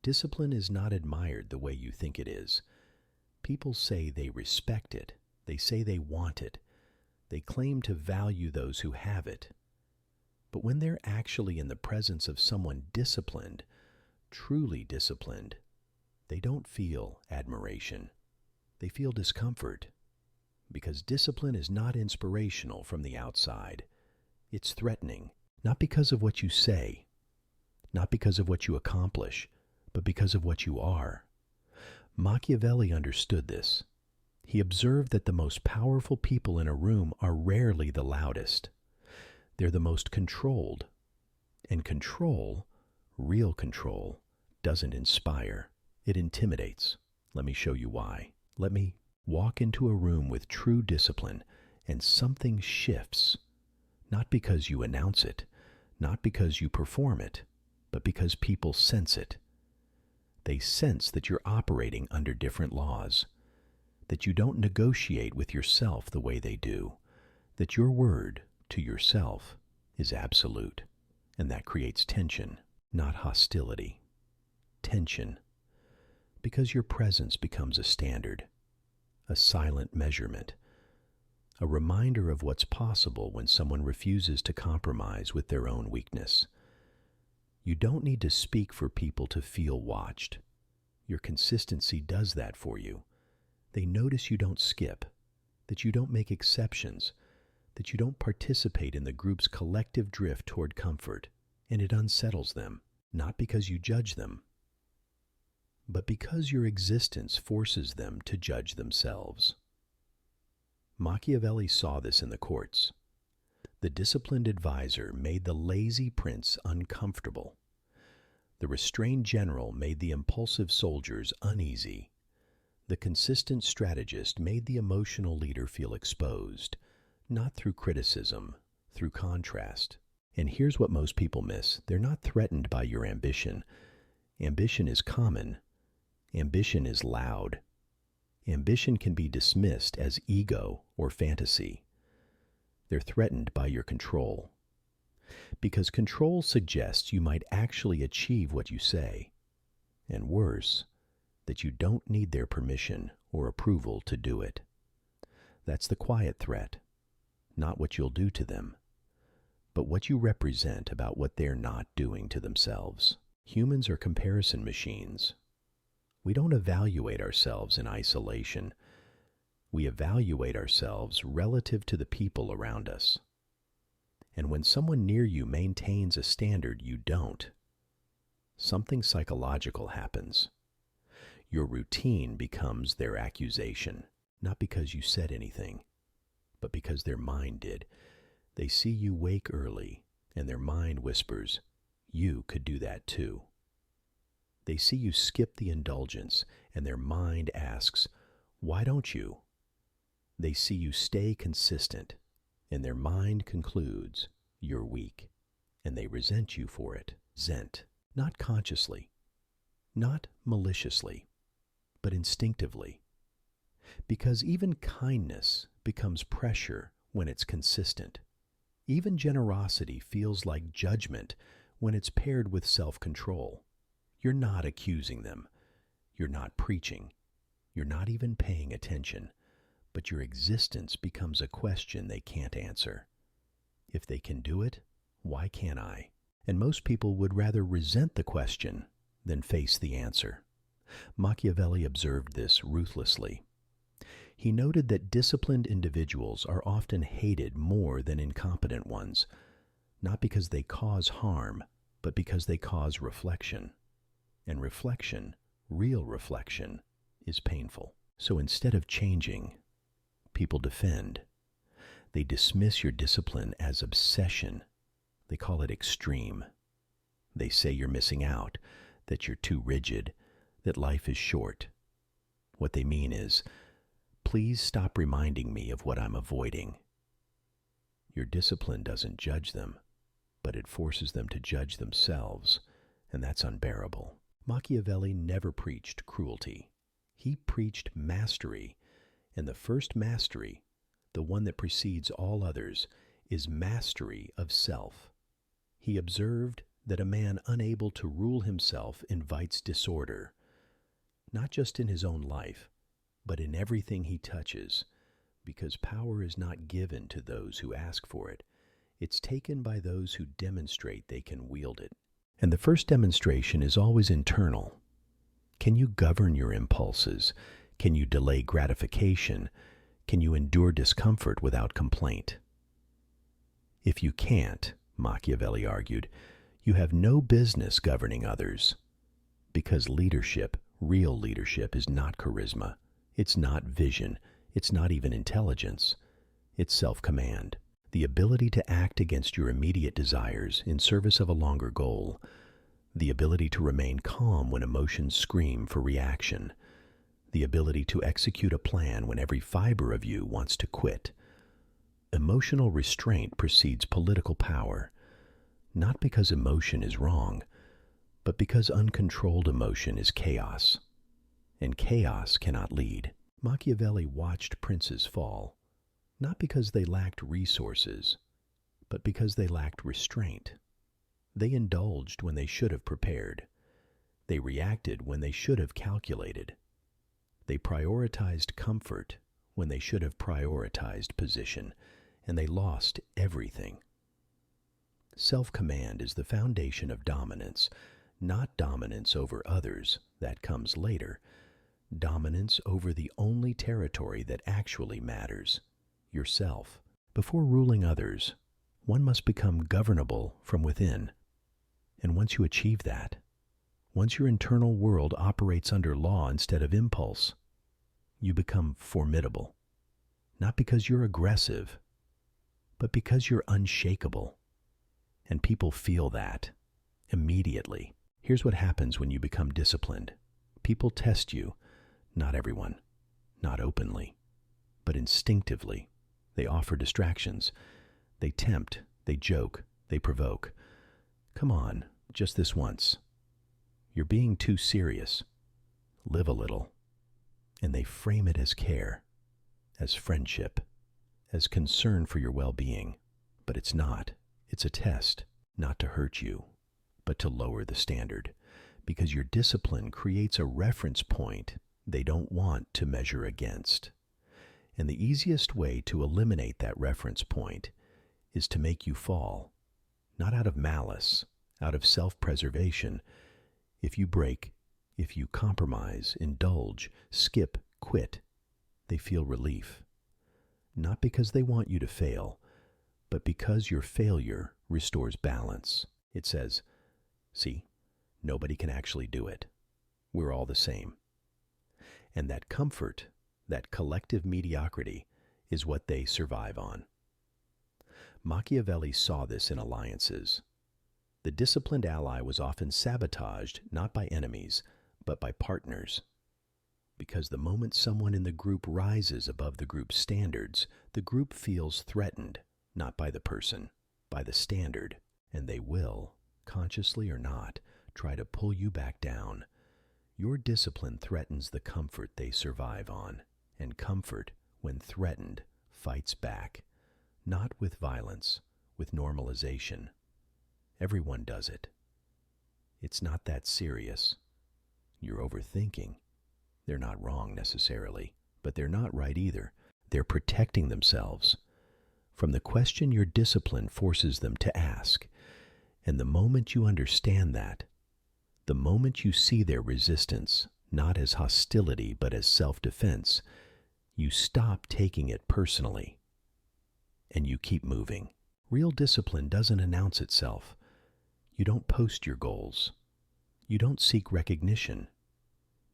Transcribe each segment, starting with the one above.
Discipline is not admired the way you think it is. People say they respect it. They say they want it. They claim to value those who have it. But when they're actually in the presence of someone disciplined, truly disciplined, they don't feel admiration. They feel discomfort. Because discipline is not inspirational from the outside. It's threatening, not because of what you say, not because of what you accomplish, but because of what you are. Machiavelli understood this. He observed that the most powerful people in a room are rarely the loudest. They're the most controlled. And control, real control, doesn't inspire. It intimidates. Let me show you why. Let me walk into a room with true discipline, and something shifts. Not because you announce it, not because you perform it, but because people sense it. They sense that you're operating under different laws, that you don't negotiate with yourself the way they do, that your word to yourself is absolute, and that creates tension, not hostility. Tension, because your presence becomes a standard, a silent measurement, a reminder of what's possible when someone refuses to compromise with their own weakness. You don't need to speak for people to feel watched. Your consistency does that for you. They notice you don't skip, that you don't make exceptions, that you don't participate in the group's collective drift toward comfort, and it unsettles them, not because you judge them, but because your existence forces them to judge themselves. Machiavelli saw this in the courts. The disciplined advisor made the lazy prince uncomfortable. The restrained general made the impulsive soldiers uneasy. The consistent strategist made the emotional leader feel exposed, not through criticism, through contrast. And here's what most people miss. They're not threatened by your ambition. Ambition is common. Ambition is loud. Ambition can be dismissed as ego or fantasy. They're threatened by your control. Because control suggests you might actually achieve what you say. And worse, that you don't need their permission or approval to do it. That's the quiet threat, not what you'll do to them, but what you represent about what they're not doing to themselves. Humans are comparison machines. We don't evaluate ourselves in isolation. We evaluate ourselves relative to the people around us. And when someone near you maintains a standard you don't, something psychological happens. Your routine becomes their accusation, not because you said anything, but because their mind did. They see you wake early, and their mind whispers, you could do that too. They see you skip the indulgence, and their mind asks, why don't you? They see you stay consistent, and their mind concludes, you're weak, and they resent you for it. Resent, not consciously, not maliciously, but instinctively. Because even kindness becomes pressure when it's consistent. Even generosity feels like judgment when it's paired with self-control. You're not accusing them. You're not preaching. You're not even paying attention. But your existence becomes a question they can't answer. If they can do it, why can't I? And most people would rather resent the question than face the answer. Machiavelli observed this ruthlessly. He noted that disciplined individuals are often hated more than incompetent ones, not because they cause harm, but because they cause reflection. And reflection, real reflection, is painful. So instead of changing, people defend. They dismiss your discipline as obsession. They call it extreme. They say you're missing out, that you're too rigid, that life is short. What they mean is, please stop reminding me of what I'm avoiding. Your discipline doesn't judge them, but it forces them to judge themselves, and that's unbearable. Machiavelli never preached cruelty. He preached mastery, and the first mastery, the one that precedes all others, is mastery of self. He observed that a man unable to rule himself invites disorder, not just in his own life, but in everything he touches, because power is not given to those who ask for it. It's taken by those who demonstrate they can wield it. And the first demonstration is always internal. Can you govern your impulses? Can you delay gratification? Can you endure discomfort without complaint? If you can't, Machiavelli argued, you have no business governing others. Because leadership, real leadership, is not charisma. It's not vision. It's not even intelligence. It's self-command. The ability to act against your immediate desires in service of a longer goal. The ability to remain calm when emotions scream for reaction. The ability to execute a plan when every fiber of you wants to quit. Emotional restraint precedes political power, not because emotion is wrong, but because uncontrolled emotion is chaos, and chaos cannot lead. Machiavelli watched princes fall, not because they lacked resources, but because they lacked restraint. They indulged when they should have prepared. They reacted when they should have calculated. They prioritized comfort when they should have prioritized position, and they lost everything. Self-command is the foundation of dominance, not dominance over others, that comes later. Dominance over the only territory that actually matters, yourself. Before ruling others, one must become governable from within. And once you achieve that, once your internal world operates under law instead of impulse, you become formidable. Not because you're aggressive, but because you're unshakable. And people feel that immediately. Here's what happens when you become disciplined. People test you, not everyone, not openly, but instinctively. They offer distractions. They tempt, they joke, they provoke. Come on, just this once. You're being too serious. Live a little. And they frame it as care, as friendship, as concern for your well-being. But it's not. It's a test, not to hurt you, but to lower the standard, because your discipline creates a reference point they don't want to measure against. And the easiest way to eliminate that reference point is to make you fall, not out of malice, out of self-preservation. If you break, if you compromise, indulge, skip, quit, they feel relief. Not because they want you to fail, but because your failure restores balance. It says, see, nobody can actually do it. We're all the same. And that comfort, that collective mediocrity, is what they survive on. Machiavelli saw this in alliances. The disciplined ally was often sabotaged not by enemies, but by partners. Because the moment someone in the group rises above the group's standards, the group feels threatened, not by the person, by the standard, and they will, consciously or not, try to pull you back down. Your discipline threatens the comfort they survive on, and comfort, when threatened, fights back, not with violence, with normalization. Everyone does it. It's not that serious. You're overthinking. They're not wrong necessarily, but they're not right either. They're protecting themselves from the question your discipline forces them to ask. And the moment you understand that, the moment you see their resistance, not as hostility but as self-defense, you stop taking it personally, and you keep moving. Real discipline doesn't announce itself. You don't post your goals. You don't seek recognition.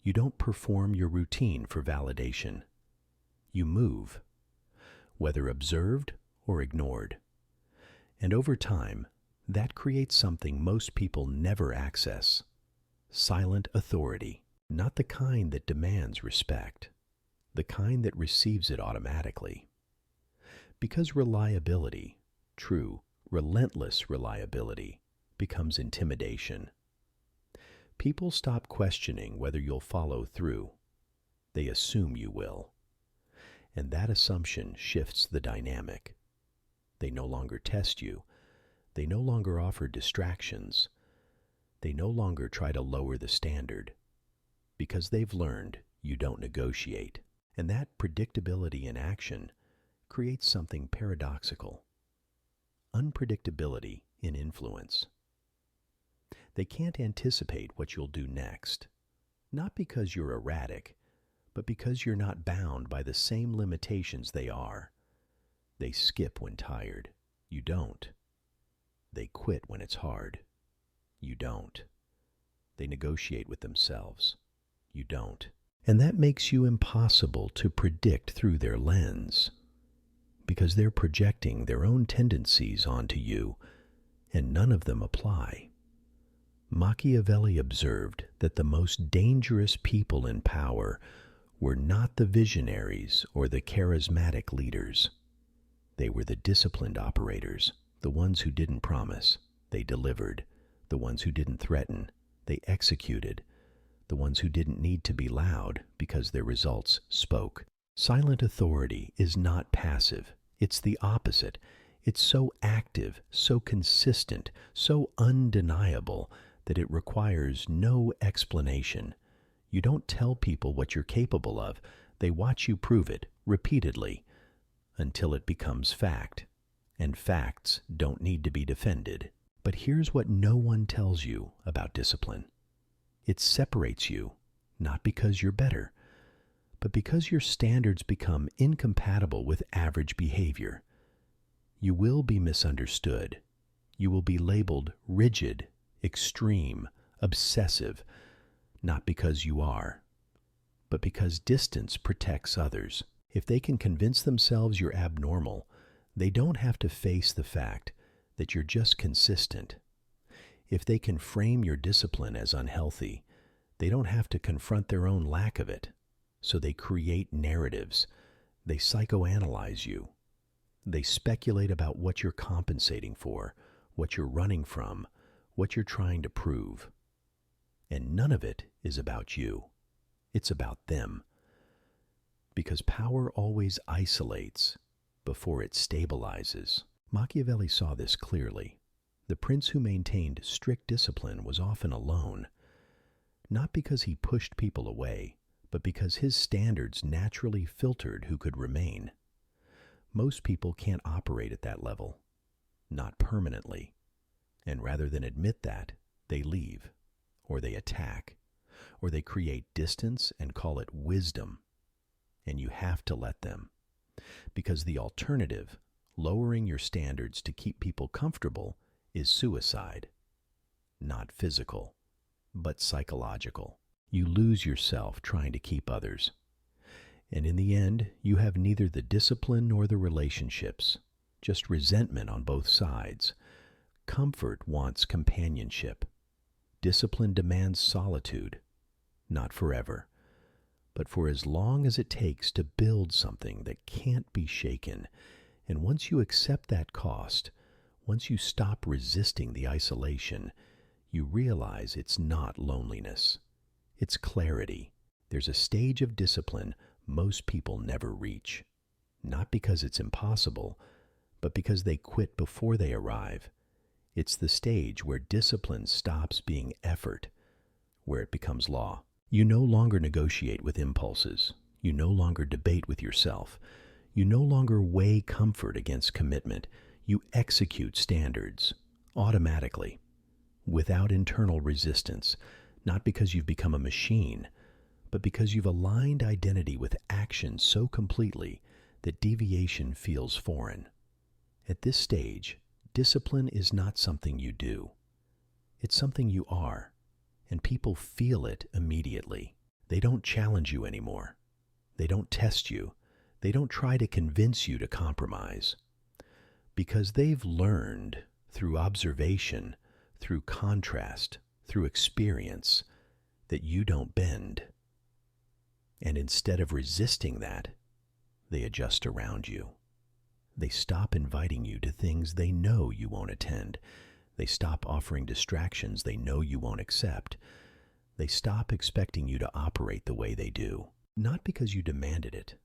You don't perform your routine for validation. You move, whether observed or ignored. And over time, that creates something most people never access: silent authority, not the kind that demands respect, the kind that receives it automatically. Because reliability, true, relentless reliability, becomes intimidation. People stop questioning whether you'll follow through. They assume you will. And that assumption shifts the dynamic. They no longer test you. They no longer offer distractions. They no longer try to lower the standard because they've learned you don't negotiate. And that predictability in action creates something paradoxical: unpredictability in influence. They can't anticipate what you'll do next, not because you're erratic, but because you're not bound by the same limitations they are. They skip when tired. You don't. They quit when it's hard. You don't. They negotiate with themselves. You don't. And that makes you impossible to predict through their lens, because they're projecting their own tendencies onto you, and none of them apply. Machiavelli observed that the most dangerous people in power were not the visionaries or the charismatic leaders. They were the disciplined operators, the ones who didn't promise, they delivered, the ones who didn't threaten, they executed, the ones who didn't need to be loud because their results spoke. Silent authority is not passive. It's the opposite. It's so active, so consistent, so undeniable that it requires no explanation. You don't tell people what you're capable of. They watch you prove it repeatedly until it becomes fact. And facts don't need to be defended. But here's what no one tells you about discipline. It separates you, not because you're better, but because your standards become incompatible with average behavior. You will be misunderstood. You will be labeled rigid, extreme, obsessive, not because you are, but because distance protects others. If they can convince themselves you're abnormal, they don't have to face the fact that you're just consistent. If they can frame your discipline as unhealthy, they don't have to confront their own lack of it. So they create narratives. They psychoanalyze you. They speculate about what you're compensating for, what you're running from, what you're trying to prove. And none of it is about you. It's about them. Because power always isolates before it stabilizes. Machiavelli saw this clearly. The prince who maintained strict discipline was often alone, not because he pushed people away, but because his standards naturally filtered who could remain. Most people can't operate at that level, not permanently, and rather than admit that, they leave, or they attack, or they create distance and call it wisdom. And you have to let them, because the alternative, lowering your standards to keep people comfortable, is suicide. Not physical, but psychological. You lose yourself trying to keep others. And in the end, you have neither the discipline nor the relationships, just resentment on both sides. Comfort wants companionship. Discipline demands solitude, not forever, but for as long as it takes to build something that can't be shaken. And once you accept that cost, once you stop resisting the isolation, you realize it's not loneliness. It's clarity. There's a stage of discipline most people never reach, not because it's impossible, but because they quit before they arrive. It's the stage where discipline stops being effort, where it becomes law. You no longer negotiate with impulses. You no longer debate with yourself. You no longer weigh comfort against commitment. You execute standards automatically, without internal resistance, not because you've become a machine, but because you've aligned identity with action so completely that deviation feels foreign. At this stage, discipline is not something you do. It's something you are, and people feel it immediately. They don't challenge you anymore. They don't test you. They don't try to convince you to compromise. Because they've learned through observation, through contrast, through experience, that you don't bend. And instead of resisting that, they adjust around you. They stop inviting you to things they know you won't attend. They stop offering distractions they know you won't accept. They stop expecting you to operate the way they do, not because you demanded it,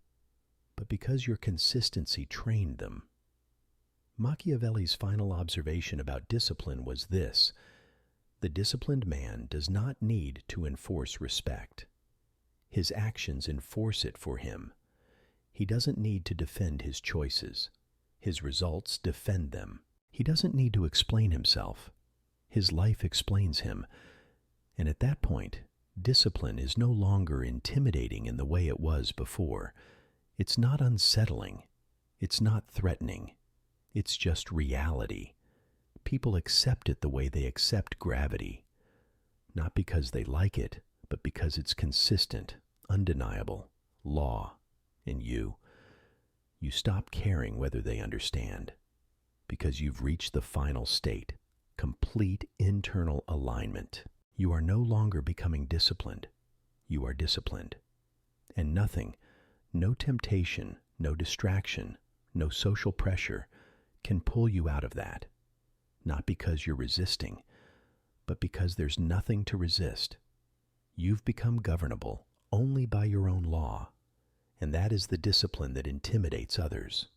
but because your consistency trained them. Machiavelli's final observation about discipline was this: The disciplined man does not need to enforce respect. His actions enforce it for him. He doesn't need to defend his choices. His results defend them. He doesn't need to explain himself. His life explains him. And at that point, discipline is no longer intimidating in the way it was before. It's not unsettling. It's not threatening. It's just reality. People accept it the way they accept gravity. Not because they like it, but because it's consistent, undeniable, law. And you stop caring whether they understand, because you've reached the final state, complete internal alignment. You are no longer becoming disciplined. You are disciplined. And nothing, no temptation, no distraction, no social pressure can pull you out of that. Not because you're resisting, but because there's nothing to resist. You've become governable only by your own law, and that is the discipline that intimidates others.